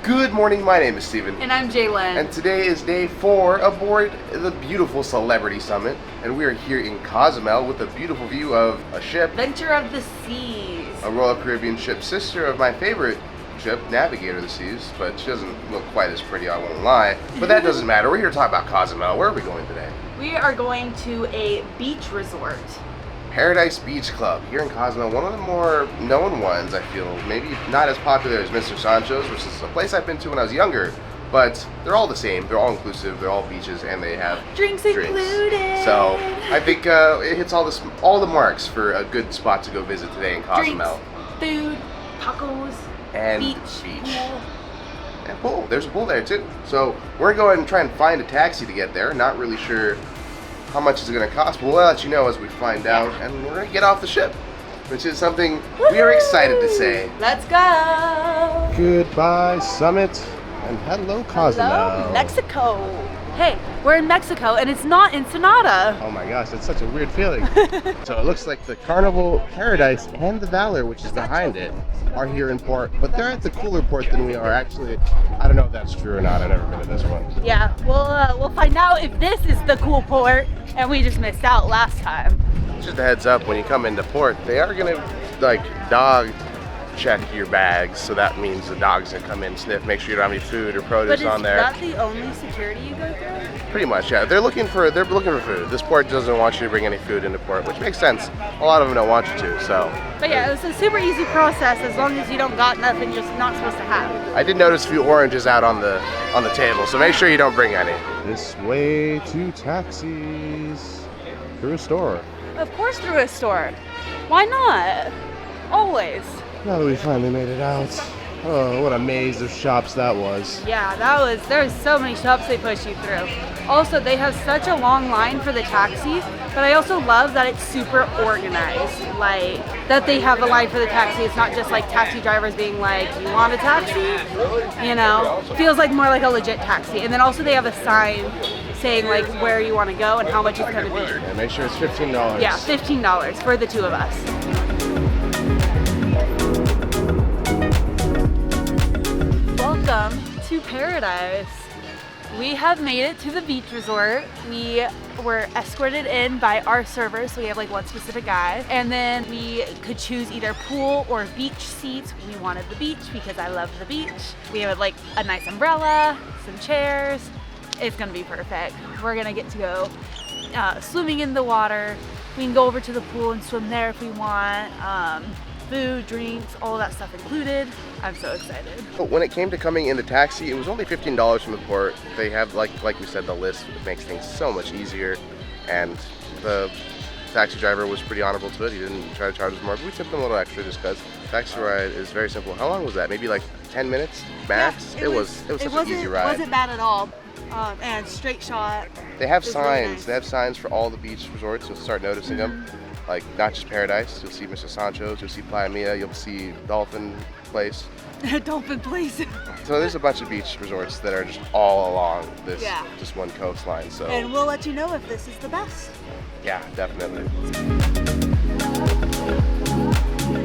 Good morning, my name is Steven. And I'm Jalen. And today is day 4 aboard the beautiful Celebrity Summit. And we are here in Cozumel with a beautiful view of a ship. Adventure of the Seas. A Royal Caribbean ship, sister of my favorite ship, Navigator of the Seas. But she doesn't look quite as pretty, I won't lie. But that doesn't matter. We're here to talk about Cozumel. Where are we going today? We are going to a beach resort. Paradise Beach Club here in Cozumel, one of the more known ones, I feel. Maybe not as popular as Mr. Sancho's, which is a place I've been to when I was younger, but they're all the same. They're all inclusive, they're all beaches, and they have drinks included. So I think it hits all the marks for a good spot to go visit today in Cozumel. Drinks, food, tacos, and beach. Pool. And pool. There's a pool there too. So we're going to try and find a taxi to get there. Not really sure how much is it going to cost, but we'll let you know as we find out, and we're going to get off the ship, which is something we are excited to say. Let's go! Goodbye, Summit, and hello, Cozumel. Hello, Mexico. Hey, we're in Mexico, and it's not Ensenada. Oh my gosh, that's such a weird feeling. So it looks like the Carnival Paradise and the Valor, which is behind it, are here in port, but they're at the cooler port than we are. Actually, I don't know if that's true or not. I've never been to this one. Yeah, we'll find out if this is the cool port, and we just missed out last time. Just a heads up, when you come into port, they are gonna dog check your bags, so that means the dog's gonna come in, sniff, make sure you don't have any food or produce on there. But is that the only security you go through? Pretty much, yeah. They're looking for food. This port doesn't want you to bring any food into port, which makes sense. A lot of them don't want you to, so. But yeah, it's a super easy process as long as you don't got nothing you're not supposed to have. I did notice a few oranges out on the table, so make sure you don't bring any. This way to taxis. Through a store. Of course through a store. Why not? Always. Now that we finally made it out. Oh, what a maze of shops that was. Yeah, there's so many shops they push you through. Also, they have such a long line for the taxis, but I also love that it's super organized. Like, that they have a line for the taxi. It's not just like taxi drivers being like, you want a taxi? You know, feels like more like a legit taxi. And then also they have a sign saying like where you want to go and how much it's going to be. And make sure it's $15. Yeah, $15 for the two of us. Welcome to Paradise. We have made it to the beach resort. We were escorted in by our server, so we have like one specific guy. And then we could choose either pool or beach seats. We wanted the beach because I love the beach. We have like a nice umbrella, some chairs. It's gonna be perfect. We're gonna get to go swimming in the water. We can go over to the pool and swim there if we want. Food, drinks, all that stuff included. I'm so excited. But when it came to coming in the taxi, it was only $15 from the port. They have, like we said, the list. It makes things so much easier. And the taxi driver was pretty honorable to it. He didn't try to charge us more, but we tipped him a little extra just because. Taxi ride is very simple. How long was that? Maybe like 10 minutes max? Yeah, it was such an easy ride. It wasn't bad at all. And straight shot. They have signs. Really nice. They have signs for all the beach resorts. You'll start noticing them. Like, not just Paradise. You'll see Mr. Sancho's, you'll see Playa Mia, you'll see Dolphin Place. Dolphin Place. So there's a bunch of beach resorts that are just all along this just one coastline. So. And we'll let you know if this is the best. Yeah, definitely.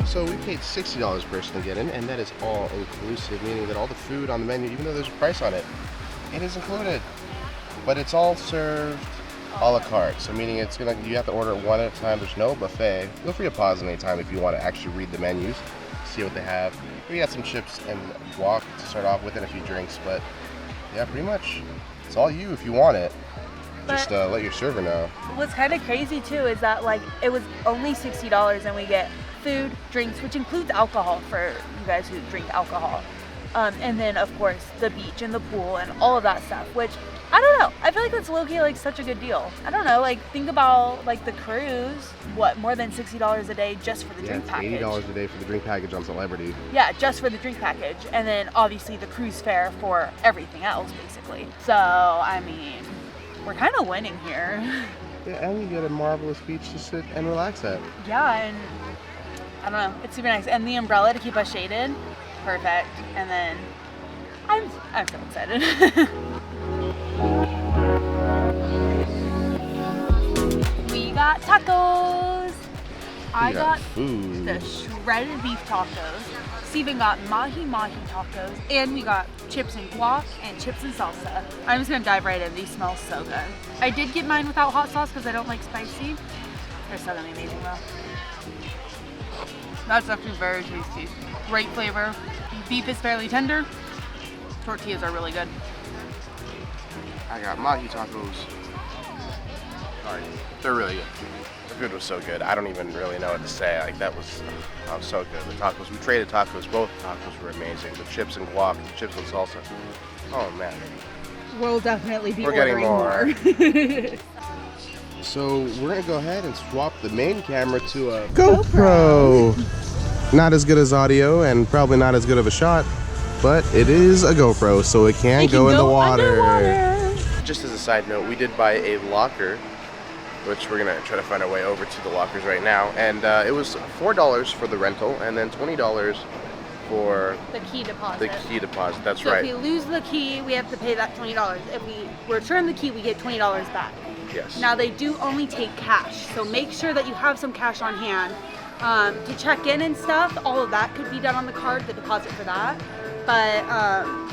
So we paid $60 per person to get in, and that is all inclusive, meaning that all the food on the menu, even though there's a price on it, it is included. But it's all served a la carte, so meaning you have to order it one at a time. There's no buffet. Feel free to pause at any time if you want to actually read the menus, see what they have. We got some chips and guac to start off with and a few drinks, but yeah, pretty much it's all you if you want it. Just let your server know. What's kind of crazy too is that like it was only $60 and we get food, drinks, which includes alcohol for you guys who drink alcohol. And then of course the beach and the pool and all of that stuff, which I don't know. I feel like that's low-key like such a good deal. I don't know, like think about like the cruise, what, more than $60 a day just for the drink package. $80 a day for the drink package on Celebrity. Yeah, just for the drink package. And then obviously the cruise fare for everything else basically. So, I mean, we're kind of winning here. Yeah, and you get a marvelous beach to sit and relax at. Yeah, and I don't know, it's super nice. And the umbrella to keep us shaded, perfect. And then I'm so excited. We got tacos. I got food. The shredded beef tacos. Steven got mahi tacos, and we got chips and guac, and chips and salsa. I'm just gonna dive right in. These smell so good. I did get mine without hot sauce because I don't like spicy. They're still gonna be amazing though. That's actually very tasty. Great flavor. Beef is fairly tender. Tortillas are really good. I got mahi tacos. Alright, they're really good. The food was so good. I don't even really know what to say. Like that was so good. The tacos, we traded tacos. Both tacos were amazing. The chips and guac, the chips and salsa. Oh man. We'll definitely be We're getting more. So we're gonna go ahead and swap the main camera to a GoPro. Not as good as audio and probably not as good of a shot, but it is a GoPro, so it can go in the water. Underwater. Just as a side note, we did buy a locker, which we're gonna try to find our way over to the lockers right now, and it was $4 for the rental and then $20 for the key deposit. The key deposit, that's so right. If we lose the key, we have to pay that $20. If we return the key, we get $20 back. Yes. Now they do only take cash, so make sure that you have some cash on hand. To check in and stuff, all of that could be done on the card, the deposit for that. But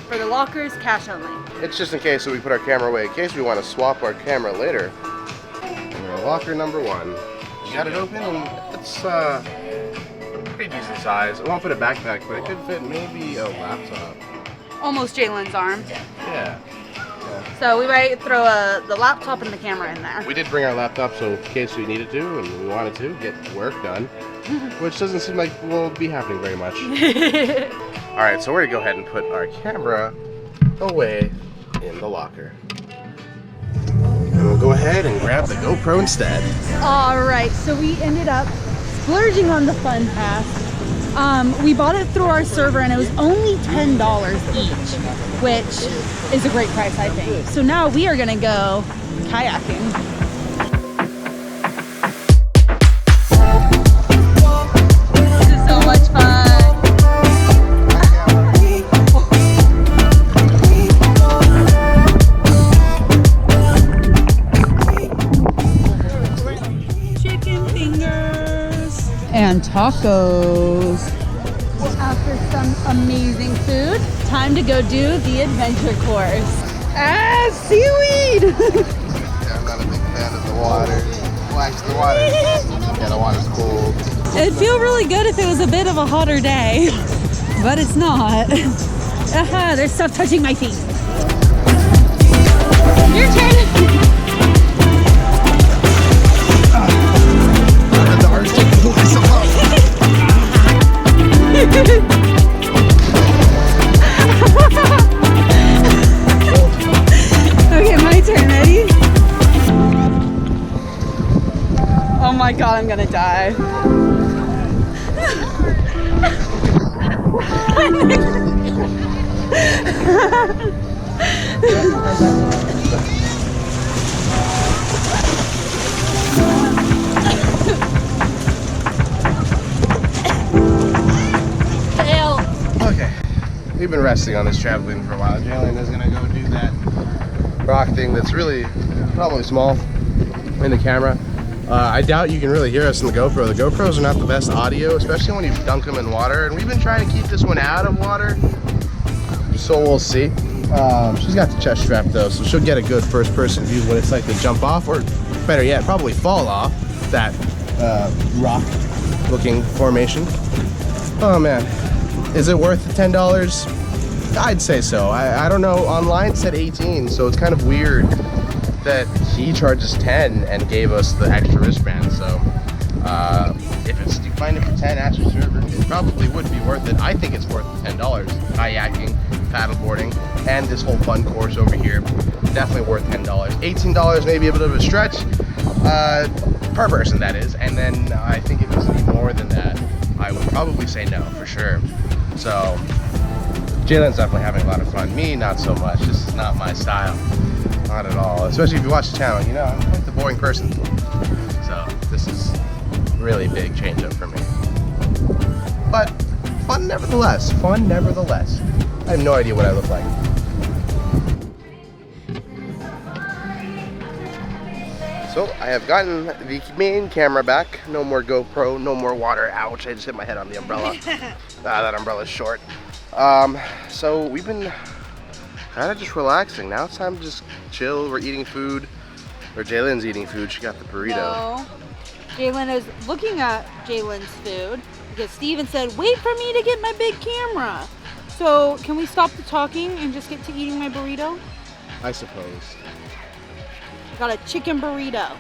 for the lockers, cash only. It's just in case, so we put our camera away, in case we want to swap our camera later. Locker number 1. You got it open, and it's pretty decent size. I won't put a backpack, but it could fit maybe a laptop. Almost Jalen's arm. Yeah. So we might throw the laptop and the camera in there. We did bring our laptop, so in case we needed to and we wanted to get work done, which doesn't seem like will be happening very much. All right, so we're gonna go ahead and put our camera away in the locker. And we'll go ahead and grab the GoPro instead. All right, so we ended up splurging on the fun pass. We bought it through our server and it was only $10 each, which is a great price, I think. So now we are gonna go kayaking. This is so much fun. Chicken fingers and tacos. After some amazing food, time to go do the adventure course. Ah, seaweed! Yeah, I'm not a big fan of the water. Well, actually, the water. Yeah, the water's cold. It'd feel really good if it was a bit of a hotter day, but it's not. Aha, there's stuff touching my feet. Your turn. The art's taking pull myself up. Okay, my turn. Ready? Oh my god, I'm gonna die. Okay, we've been resting on this trampoline for a while. Jalen is gonna go do that rock thing that's really probably small in the camera. I doubt you can really hear us in the GoPro. The GoPros are not the best audio, especially when you dunk them in water. And we've been trying to keep this one out of water, so we'll see. She's got the chest strap though, so she'll get a good first-person view of what it's like to jump off, or better yet, probably fall off that rock-looking formation. Oh man. Is it worth the $10? I'd say so. I don't know. Online it said 18, so it's kind of weird that he charges 10 and gave us the extra wristband. So if you find it for 10 at your server, it probably would be worth it. I think it's worth $10. Kayaking, paddleboarding, and this whole fun course over here, definitely worth $10. $18 maybe a bit of a stretch per person, that is. And then I think if it was any more than that, I would probably say no for sure. So Jalen's definitely having a lot of fun. Me, not so much. This is not my style. Not at all. Especially if you watch the channel, you know, I'm quite the boring person. So this is really big change up for me. But fun nevertheless. Fun nevertheless. I have no idea what I look like. So I have gotten the main camera back. No more GoPro, no more water. Ouch, I just hit my head on the umbrella. That umbrella's short. So we've been kind of just relaxing. Now it's time to just chill. We're eating food. Or Jalen's eating food. She got the burrito. No. Jalen is looking at Jalen's food because Steven said, wait for me to get my big camera. So can we stop the talking and just get to eating my burrito? I suppose. I got a chicken burrito.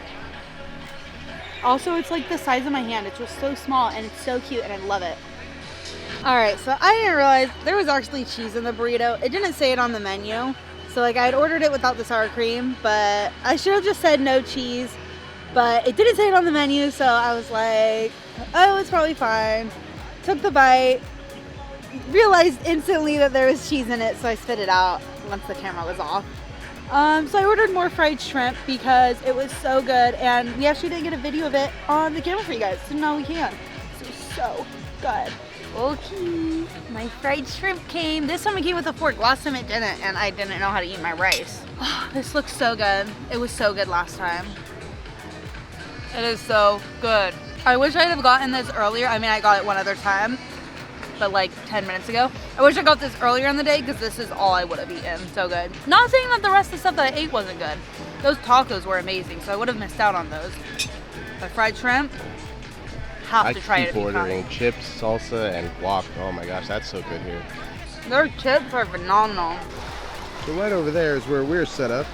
Also, it's like the size of my hand. It's just so small and it's so cute and I love it. All right, so I didn't realize there was actually cheese in the burrito. It didn't say it on the menu. So like I had ordered it without the sour cream, but I should have just said no cheese. But it didn't say it on the menu, so I was like, oh, it's probably fine. Took the bite, realized instantly that there was cheese in it, so I spit it out once the camera was off. So I ordered more fried shrimp because it was so good, and we actually didn't get a video of it on the camera for you guys, so now we can. It was so good. Okay, my fried shrimp came. This time it came with a fork. Last time it didn't, and I didn't know how to eat my rice. Oh, this looks so good. It was so good last time. It is so good. I wish I'd have gotten this earlier. I mean, I got it one other time, but like 10 minutes ago. I wish I got this earlier in the day because this is all I would have eaten. So good. Not saying that the rest of the stuff that I ate wasn't good. Those tacos were amazing, so I would have missed out on those. But fried shrimp, have to try it. I keep ordering chips, salsa, and guac. Oh my gosh, that's so good here. Their chips are phenomenal. So right over there is where we're set up.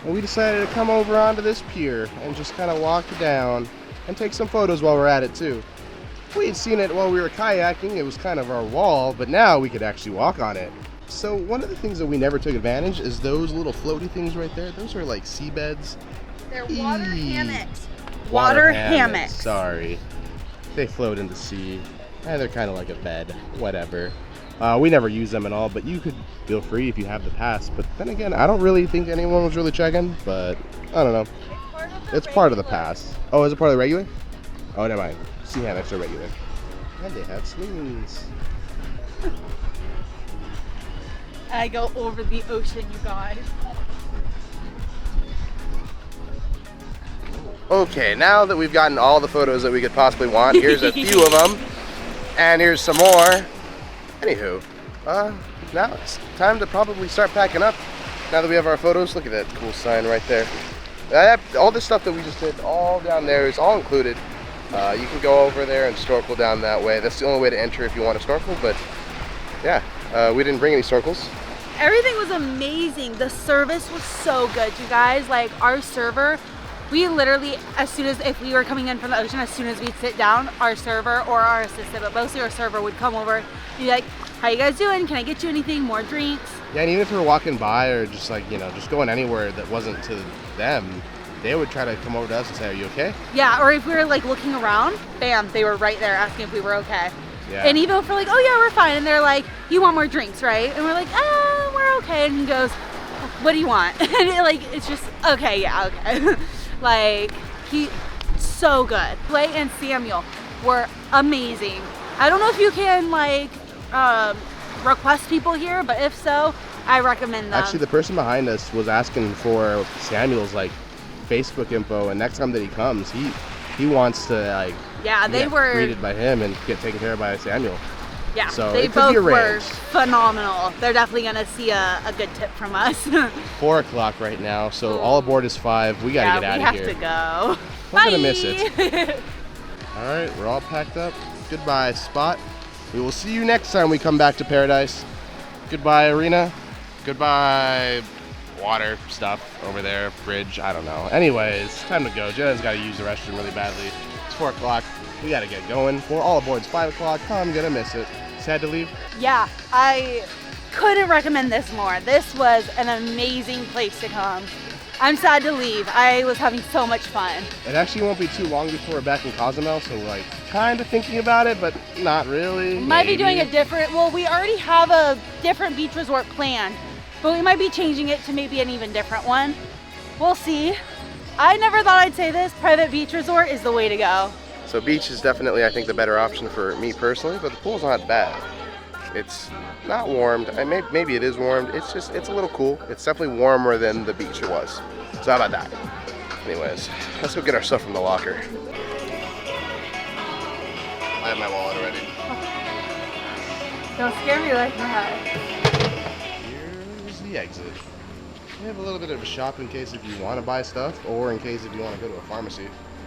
And we decided to come over onto this pier and just kind of walk down and take some photos while we're at it too. We had seen it while we were kayaking. It was kind of our wall, but now we could actually walk on it. So one of the things that we never took advantage is those little floaty things right there. Those are like seabeds. They're water hammocks. Water hammocks. Sorry. They float in the sea. And they're kind of like a bed. Whatever. We never use them at all, but you could feel free if you have the pass. But then again, I don't really think anyone was really checking, but I don't know. It's part of the pass. Oh, is it part of the regular? Oh, never mind. Sea hammocks are regular. And they have swings. I go over the ocean, you guys. Okay, now that we've gotten all the photos that we could possibly want, here's a few of them. And here's some more. Anywho, now it's time to probably start packing up. Now that we have our photos, look at that cool sign right there. All this stuff that we just did, all down there is all included. You can go over there and snorkel down that way. That's the only way to enter if you want to snorkel, but yeah, we didn't bring any snorkels. Everything was amazing. The service was so good, you guys. Like our server, we literally, as soon as, if we were coming in from the ocean, as soon as we'd sit down, our server or our assistant, but mostly our server would come over, be like, how you guys doing? Can I get you anything? More drinks? Yeah, and even if we were walking by or just like, you know, just going anywhere that wasn't to them, they would try to come over to us and say, are you okay? Yeah, or if we were like looking around, bam, they were right there asking if we were okay. Yeah. And even if we're like, oh yeah, we're fine. And they're like, you want more drinks, right? And we're like, we're okay. And he goes, what do you want? And it's just, okay, yeah, okay. Like, so good. Clay and Samuel were amazing. I don't know if you can like request people here, but if so, I recommend them. Actually, the person behind us was asking for Samuel's like Facebook info, and next time that he comes, he wants to like they were greeted by him and get taken care of by Samuel. Yeah, so they both were phenomenal. They're definitely gonna see a good tip from us. 4 o'clock right now, so all aboard is 5. We gotta get out of here. We have to go. We're gonna miss it. All right, we're all packed up. Goodbye, Spot. We will see you next time we come back to Paradise. Goodbye, Arena. Goodbye, water stuff over there, bridge, I don't know. Anyways, time to go. Jenna's got to use the restroom really badly. It's 4 o'clock. We got to get going. We're all aboard. It's 5 o'clock. I'm going to miss it. Sad to leave? Yeah, I couldn't recommend this more. This was an amazing place to come. I'm sad to leave. I was having so much fun. It actually won't be too long before we're back in Cozumel, so we're like kind of thinking about it, but not really. Might be doing a different, well, we already have a different beach resort planned, but we might be changing it to maybe an even different one. We'll see. I never thought I'd say this, private beach resort is the way to go. So beach is definitely, I think, the better option for me personally, but the pool's not bad. It's not warmed. Maybe it is warmed. It's just, it's a little cool. It's definitely warmer than the beach it was. So how about that? Anyways, let's go get our stuff from the locker. I have my wallet already. Don't scare me like that. Here's the exit. We have a little bit of a shop in case if you want to buy stuff, or in case if you want to go to a pharmacy.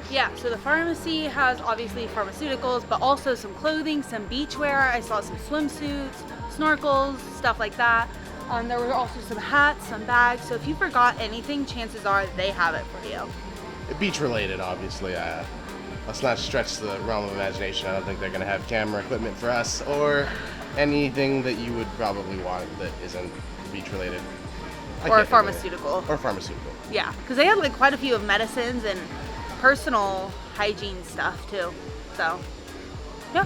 Yeah, so the pharmacy has obviously pharmaceuticals, but also some clothing, some beachwear. I saw some swimsuits, snorkels, stuff like that. There were also some hats, some bags. So if you forgot anything, chances are they have it for you. Beach related, obviously. Let's not stretch the realm of imagination. I don't think they're going to have camera equipment for us or anything that you would probably want that isn't beach related. Or pharmaceutical. Or pharmaceutical. Yeah, because they had like quite a few of medicines and personal hygiene stuff too. So, yeah.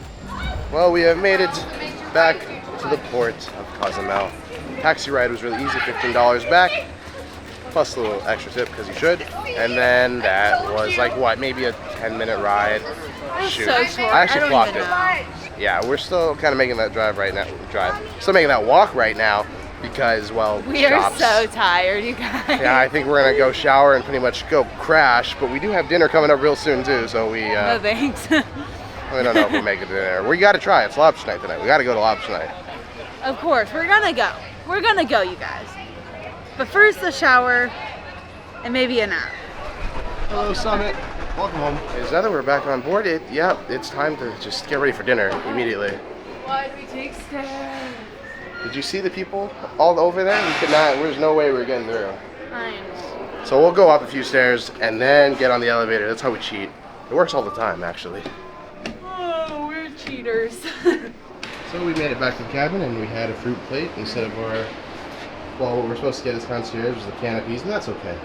Well, we have made it back to the port of Cozumel. Taxi ride was really easy, $15 back, plus a little extra tip because you should. And then that was like what, maybe a 10-minute ride. Shoot, so short. I actually clocked it. Know. Yeah, we're still kind of making that drive right now. Still making that walk right now because, well, we shops. are so tired, you guys. Yeah, I think we're gonna go shower and pretty much go crash. But we do have dinner coming up real soon too, so we. No thanks. I don't know if we'll make it to dinner. We got to try. It's lobster night tonight. We got to go to lobster night. Of course, we're gonna go. We're gonna go, you guys. But first, a shower and maybe a nap. Hello, Summit. Welcome home. Is that we're back on board? It's time to just get ready for dinner immediately. Why do we take stairs? Did you see the people all over there? We could not. There's no way we were getting through. I know. So we'll go up a few stairs and then get on the elevator. That's how we cheat. It works all the time, actually. Oh, we're cheaters. So we made it back to the cabin and we had a fruit plate instead of our. Well, what we're supposed to get as concierge was the canopies, but that's okay.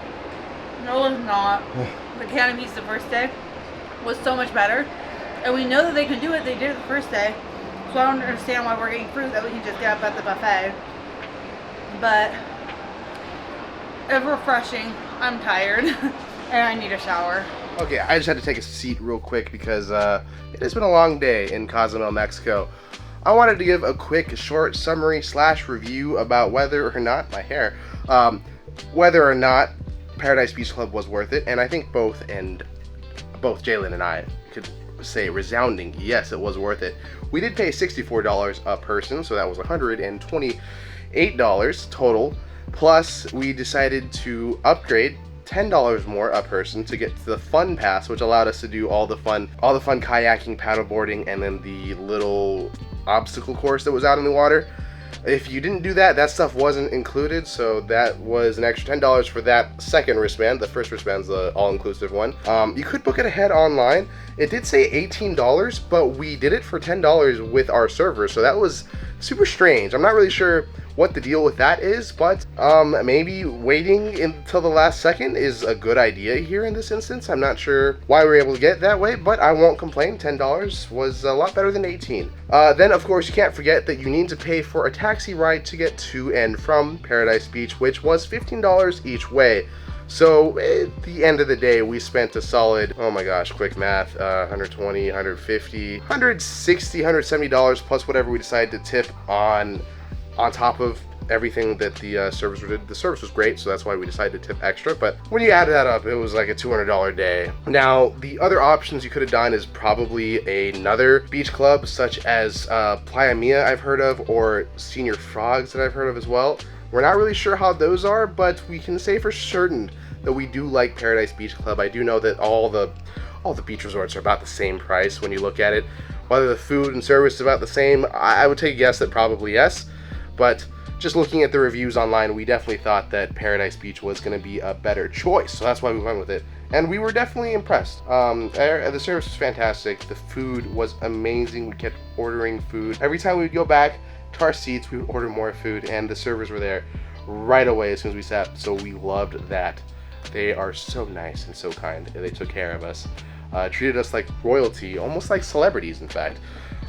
No, it's not. The canopies the first day was so much better. And we know that they can do it. They did it the first day. So I don't understand why we're getting fruit that we can just get up at the buffet. But it's refreshing. I'm tired. And I need a shower. Okay, I just had to take a seat real quick because it has been a long day in Cozumel, Mexico. I wanted to give a quick, short summary / review about whether or not, whether or not Paradise Beach Club was worth it. And I think both Jalen and I could say resounding yes, it was worth it. We did pay $64 a person, so that was $128 total. Plus, we decided to upgrade $10 more a person to get to the fun pass, which allowed us to do all the fun kayaking, paddleboarding, and then the little obstacle course that was out in the water. If you didn't do that, that stuff wasn't included, so that was an extra $10 for that second wristband. The first wristband's the all-inclusive one. You could book it ahead online. It did say $18, but we did it for $10 with our server, so that was super strange. I'm not really sure what the deal with that is, but maybe waiting until the last second is a good idea here in this instance. I'm not sure why we were able to get it that way, but I won't complain. $10 was a lot better than $18. Then of course you can't forget that you need to pay for a taxi ride to get to and from Paradise Beach, which was $15 each way. So at the end of the day, we spent a solid, oh my gosh, quick math, $120, $150, $160, $170 plus whatever we decided to tip on top of everything that the service did. The service was great, so that's why we decided to tip extra. But when you add that up, it was like a $200 day. Now, the other options you could have done is probably another beach club, such as Playa Mia I've heard of, or Senior Frogs that I've heard of as well. We're not really sure how those are, but we can say for certain that we do like Paradise Beach Club. I do know that all the beach resorts are about the same price when you look at it. Whether the food and service is about the same, I would take a guess that probably yes. But just looking at the reviews online, we definitely thought that Paradise Beach was going to be a better choice. So that's why we went with it. And we were definitely impressed. The service was fantastic. The food was amazing. We kept ordering food. Every time we would go back to our seats, we would order more food. And the servers were there right away as soon as we sat. So we loved that. They are so nice and so kind. And they took care of us. Treated us like royalty, almost like celebrities, in fact.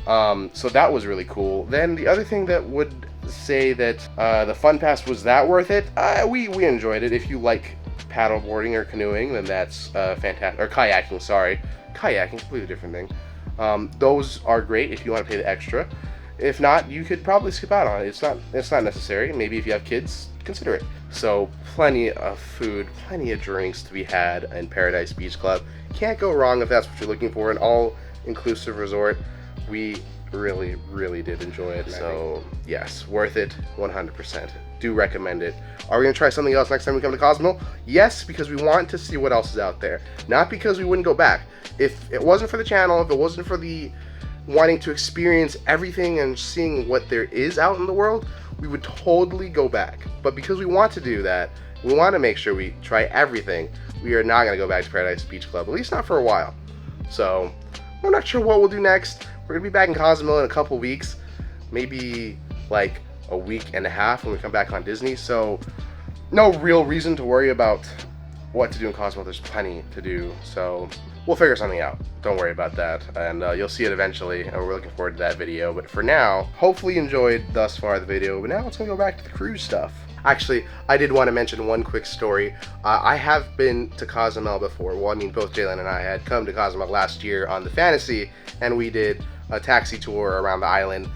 So that was really cool. Then the other thing that would say that the fun pass was that worth it, we enjoyed it. If you like paddleboarding or canoeing, then that's fantastic. Or kayaking, sorry. Kayaking, completely different thing. Those are great if you want to pay the extra. If not, you could probably skip out on it. It's not necessary. Maybe if you have kids, consider it. So plenty of food, plenty of drinks to be had in Paradise Beach Club. Can't go wrong if that's what you're looking for, an all-inclusive resort. We really, really did enjoy it. So yes, worth it 100%. Do recommend it. Are we gonna try something else next time we come to Cozumel? Yes, because we want to see what else is out there. Not because we wouldn't go back. If it wasn't for the channel, if it wasn't for the wanting to experience everything and seeing what there is out in the world, we would totally go back. But because we want to do that, we want to make sure we try everything, we are not going to go back to Paradise Beach Club, at least not for a while. So we're not sure what we'll do next. We're going to be back in Cozumel in a couple weeks, maybe like a week and a half when we come back on Disney. So no real reason to worry about what to do in Cozumel. There's plenty to do, so we'll figure something out. Don't worry about that, and you'll see it eventually, and we're looking forward to that video. But for now, hopefully you enjoyed thus far the video, but now let's go back to the cruise stuff. Actually, I did want to mention one quick story. I have been to Cozumel before. Well, I mean, both Jalen and I had come to Cozumel last year on the Fantasy, and we did a taxi tour around the island.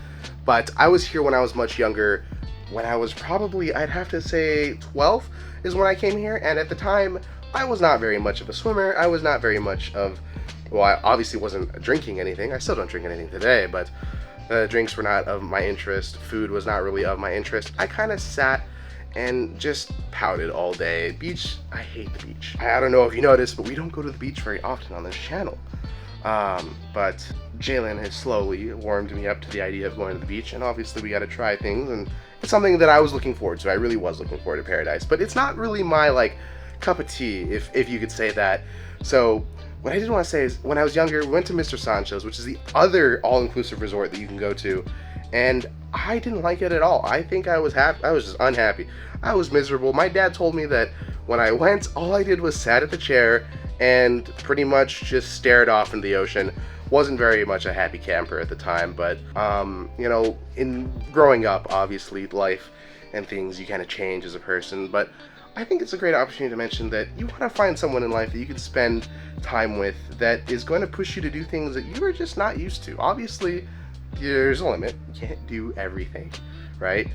But I was here when I was much younger, when I was probably, I'd have to say 12 is when I came here, and at the time, I was not very much of a swimmer. I was not very much of, well, I obviously wasn't drinking anything. I still don't drink anything today, but drinks were not of my interest. Food was not really of my interest. I kind of sat and just pouted all day. Beach, I hate the beach. I don't know if you noticed, but we don't go to the beach very often on this channel. But Jalen has slowly warmed me up to the idea of going to the beach, and obviously we got to try things, and it's something that I was looking forward to. I really was looking forward to Paradise, but it's not really my, like, cup of tea, if you could say that. So what I did want to say is, when I was younger, we went to Mr. Sancho's, which is the other all-inclusive resort that you can go to, and I didn't like it at all. I think I was just unhappy. I was miserable. My dad told me that when I went, all I did was sat at the chair and pretty much just stared off into the ocean. Wasn't very much a happy camper at the time, but you know, in growing up, obviously life and things, you kind of change as a person. But I think it's a great opportunity to mention that you want to find someone in life that you can spend time with that is going to push you to do things that you are just not used to. Obviously, there's a limit. You can't do everything, right?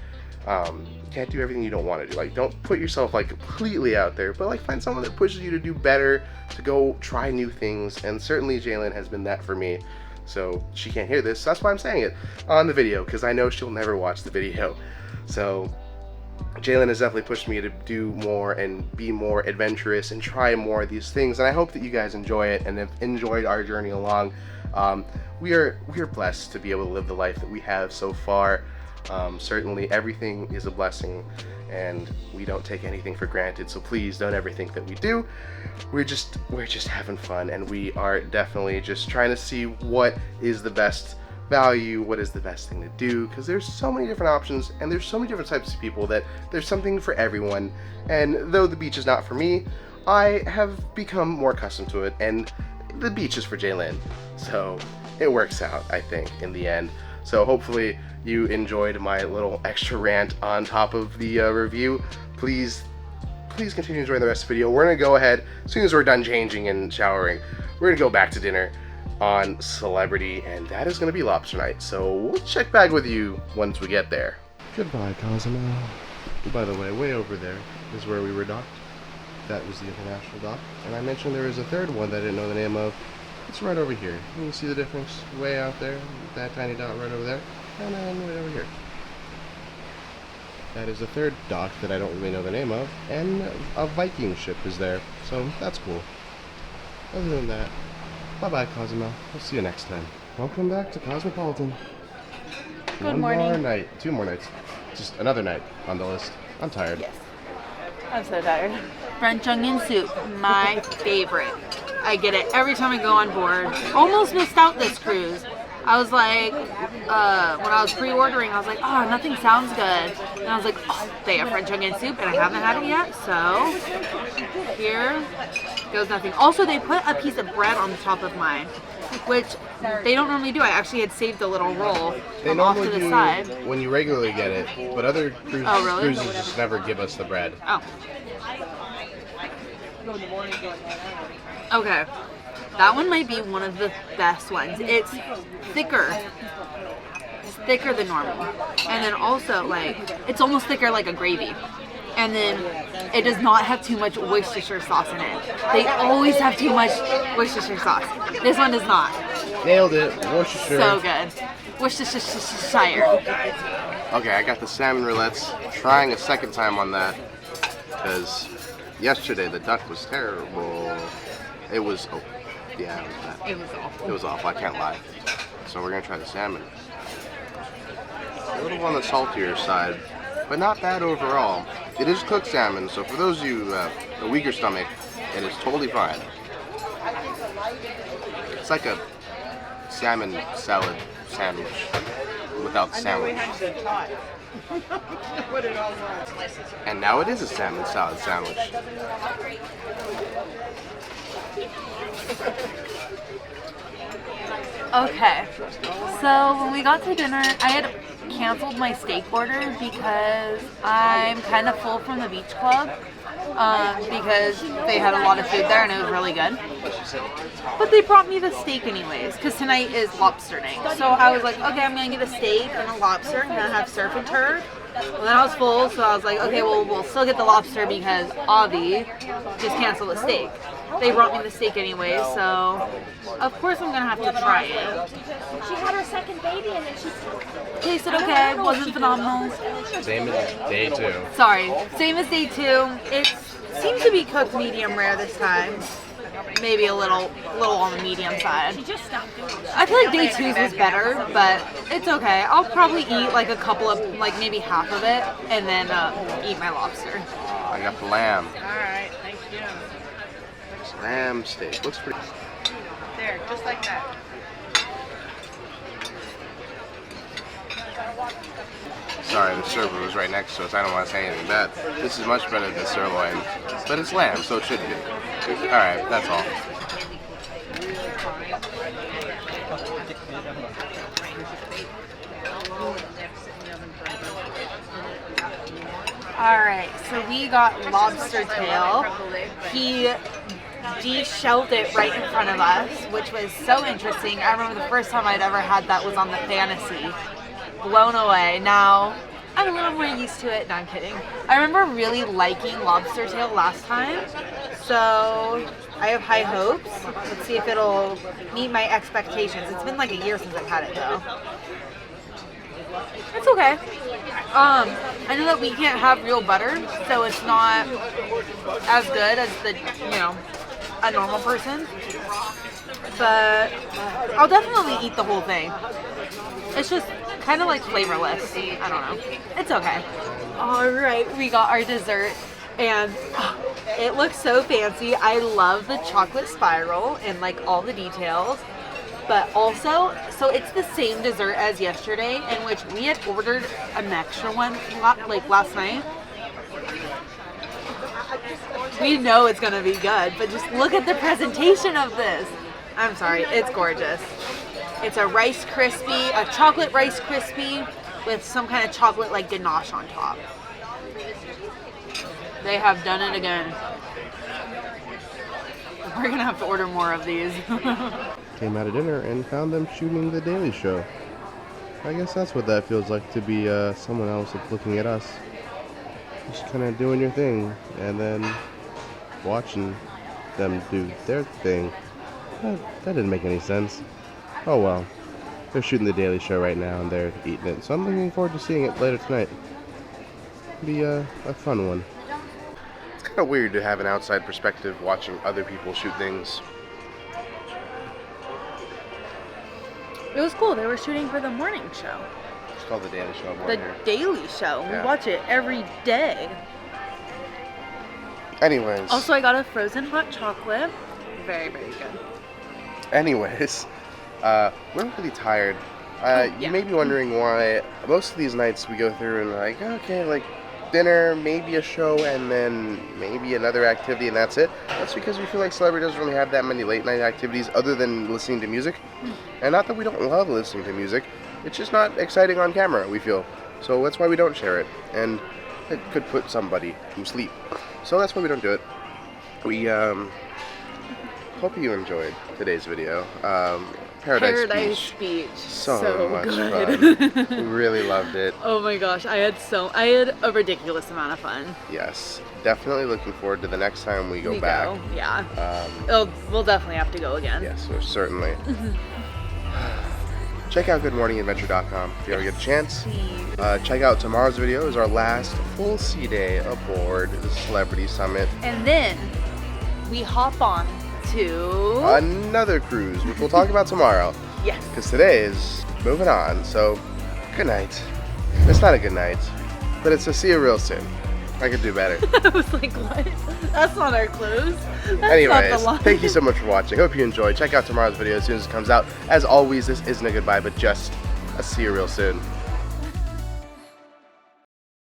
You can't do everything you don't want to do. Like, don't put yourself like completely out there, but like find someone that pushes you to do better, to go try new things. And certainly Jalen has been that for me. So she can't hear this, so that's why I'm saying it on the video, because I know she'll never watch the video. So Jalen has definitely pushed me to do more and be more adventurous and try more of these things, and I hope that you guys enjoy it and have enjoyed our journey along. We are blessed to be able to live the life that we have so far. Certainly everything is a blessing, and we don't take anything for granted, so please don't ever think that we do. We're just having fun, and we are definitely just trying to see what is the best value, what is the best thing to do, because there's so many different options and there's so many different types of people that there's something for everyone. And though the beach is not for me, I have become more accustomed to it, and the beach is for Jalen, so it works out, I think, in the end. So hopefully you enjoyed my little extra rant on top of the review. Please continue enjoying the rest of the video. We're gonna go ahead, as soon as we're done changing and showering, we're gonna go back to dinner on Celebrity, and that is going to be lobster night, so we'll check back with you once we get there. Goodbye, Cozumel. By the way, way over there is where we were docked. That was the international dock, and I mentioned there was a third one that I didn't know the name of. It's right over here. You can see the difference way out there, that tiny dot right over there, and then right over here. That is a third dock that I don't really know the name of, and a Viking ship is there, so that's cool. Other than that, bye-bye, Cozumel. We'll see you next time. Welcome back to Cosmopolitan. Good morning. One more night. 2 more nights. Just another night on the list. I'm tired. Yes. I'm so tired. French onion soup, my favorite. I get it every time I go on board. Almost missed out this cruise. I was like, when I was pre-ordering, I was like, oh, nothing sounds good. And I was like, oh, they have French onion soup, and I haven't had it yet, so here goes nothing. Also, they put a piece of bread on the top of mine, which they don't normally do. I actually had saved a little roll off to the side. When you regularly get it, but other cruises just never give us the bread. Oh. Okay. That one might be one of the best ones. It's thicker. It's thicker than normal. And then also, like, it's almost thicker like a gravy. And then it does not have too much Worcestershire sauce in it. They always have too much Worcestershire sauce. This one does not. Nailed it. Worcestershire. So good. Worcestershire. Okay, I got the salmon rillettes. Trying a second time on that because yesterday the duck was terrible. It was, oh, yeah, it was bad. It was awful. It was awful, I can't lie. So we're gonna try the salmon. A little on the saltier side, but not bad overall. It is cooked salmon, so for those of you who have a weaker stomach, it is totally fine. It's like a salmon salad sandwich without the sandwich. And now it is a salmon salad sandwich. Okay, so when we got to dinner, I had canceled my steak order because I'm kind of full from the beach club because they had a lot of food there and it was really good. But they brought me the steak anyways because tonight is lobster night. So I was like, okay, I'm going to get a steak and a lobster. I'm going to have surf and turf. Well, then I was full, so I was like, okay, well, we'll still get the lobster because Avi just canceled the steak. They brought me the steak anyway, so of course I'm gonna have to try it. She had her second baby and then she Tasted okay, wasn't phenomenal. Same as day 2. Sorry, same as day 2. It seems to be cooked medium rare this time. Maybe a little on the medium side. I feel like day 2's was better, but it's okay. I'll probably eat like a couple of, like maybe half of it, and then eat my lobster. I got the lamb. Alright, thank you. Lamb steak. Looks pretty. There, just like that. Sorry, the server was right next to us. I don't want to say anything bad. This is much better than sirloin, but it's lamb, so it should be. Alright, that's all. Alright, so we got lobster tail. He de-shelled it right in front of us, which was so interesting. I remember the first time I'd ever had that was on the Fantasy. Blown away. Now, I'm a little more used to it. No, I'm kidding. I remember really liking lobster tail last time, so I have high hopes. Let's see if it'll meet my expectations. It's been like a year since I've had it though. It's okay. I know that we can't have real butter, so it's not as good as the, a normal person. But I'll definitely eat the whole thing. It's just kind of like flavorless. I don't know. It's okay. Alright, we got our dessert and it looks so fancy. I love the chocolate spiral and like all the details. But also, so it's the same dessert as yesterday, in which we had ordered an extra one like last night. We know it's gonna be good, but just look at the presentation of this. I'm sorry, it's gorgeous. It's a Rice Krispie, a chocolate Rice Krispie with some kind of chocolate like ganache on top. They have done it again. We're gonna have to order more of these. Came out of dinner and found them shooting The Daily Show. I guess that's what that feels like, to be someone else that's looking at us. Just kind of doing your thing and then watching them do their thing. That didn't make any sense. Oh well. They're shooting The Daily Show right now and they're eating it. So I'm looking forward to seeing it later tonight. It'll be a fun one. It's kind of weird to have an outside perspective watching other people shoot things. It was cool. They were shooting for the morning show. It's called The Daily Show. The Daily Show. Yeah. We watch it every day. Anyways. Also, I got a frozen hot chocolate. Very, very good. Anyways, we're really tired. You may be wondering why most of these nights we go through and like, okay, like dinner, maybe a show, and then maybe another activity, and that's it. That's because we feel like Celebrity doesn't really have that many late night activities other than listening to music. And not that we don't love listening to music, it's just not exciting on camera, we feel. So that's why we don't share it, and it could put somebody to sleep. So that's why we don't do it. We hope you enjoyed today's video. Paradise Beach. So much fun. We really loved it. Oh my gosh, I had a ridiculous amount of fun. Yes, definitely looking forward to the next time we go back. Yeah. We'll definitely have to go again. Yes, certainly. check out goodmorningadventure.com if you ever get a chance. Please. Check out tomorrow's video is our last full sea day aboard the Celebrity Summit. And then we hop on to Another cruise, which we'll talk about tomorrow. yes. Because today is moving on. So, good night. It's not a good night, but it's a see you real soon. I could do better. I was like, what? That's not our close. That's not the Anyways, line. thank you so much for watching. Hope you enjoyed. Check out tomorrow's video as soon as it comes out. As always, this isn't a goodbye, but just a see you real soon.